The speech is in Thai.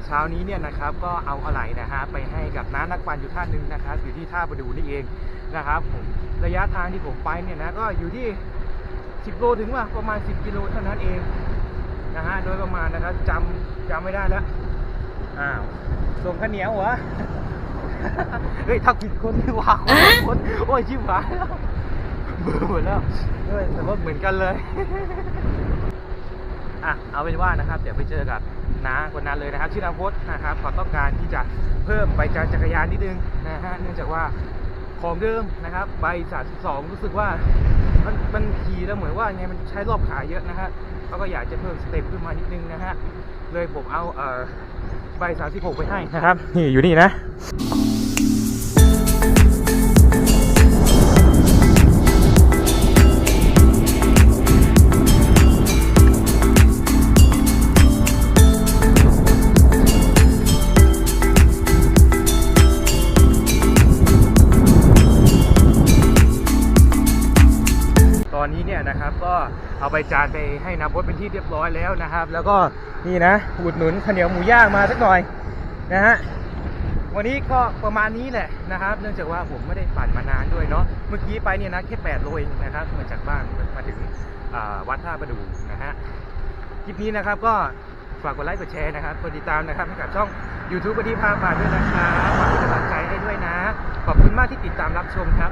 เช้านี้เนี่ยนะครับก็เอาอะไหล่นะฮะไปให้กับน้านักปั่นอยู่ท่านหนึ่งนะครับอยู่ที่ท่าประดูนี่เองนะครับผมระยะทางที่ผมไปเนี่ยนะก็อยู่ที่10 โลถึงว่าประมาณ10 กิโลเท่านั้นเองนะฮะโดยประมาณนะครับจำไม่ได้แล้วอ้าวส่งข้าวเหนียวเหรอ เฮ้ยถ้าผิดคนที่ว่าคนโอ้ยชิบหายเบื่อหมดแล้วแต่ว่าเหมือนกันเลย เอาเป็นว่านะครับเดี๋ยวไปเจอกับน้าคนนั้นเลยนะครับชื่อนางพจน์นะครับเขาต้องการที่จะเพิ่มใบจักรยานนิดนึงนะฮะเนื่องจากว่าของเดิมนะครับใบ32รู้สึกว่ามันขี่แล้วเหมือนว่าไงมันใช้รอบขาเยอะนะฮะเขาก็อยากจะเพิ่มสเต็ปขึ้นมานิดนึงนะฮะเลยผมเอาใบ36ไปให้นะครับนี่อยู่นี่นะตอนนี้เนี่ยนะครับก็เอาใบจานไปให้น้าพจน์เป็นที่เรียบร้อยแล้วนะครับแล้วก็นี่นะอุดหนุนข้าวเหนียวหมูย่างมาสักหน่อยนะฮะวันนี้ก็ประมาณนี้แหละนะครับเนื่องจากว่าผมไม่ได้ปั่นมานานด้วยเนาะเมื่อกี้ไปเนี่ยนะแค่8 โลเองนะครับมาจากบ้านมาถึงวัดท่าประดูนะฮะคลิปนี้นะครับก็ฝากกดไลค์กดแชร์นะครับกดติดตามนะครับให้กับช่อง YouTube ปฏิภาณด้วยนะครับฝากเป็นกำลังใจให้ด้วยนะขอบคุณมากที่ติดตามรับชมครับ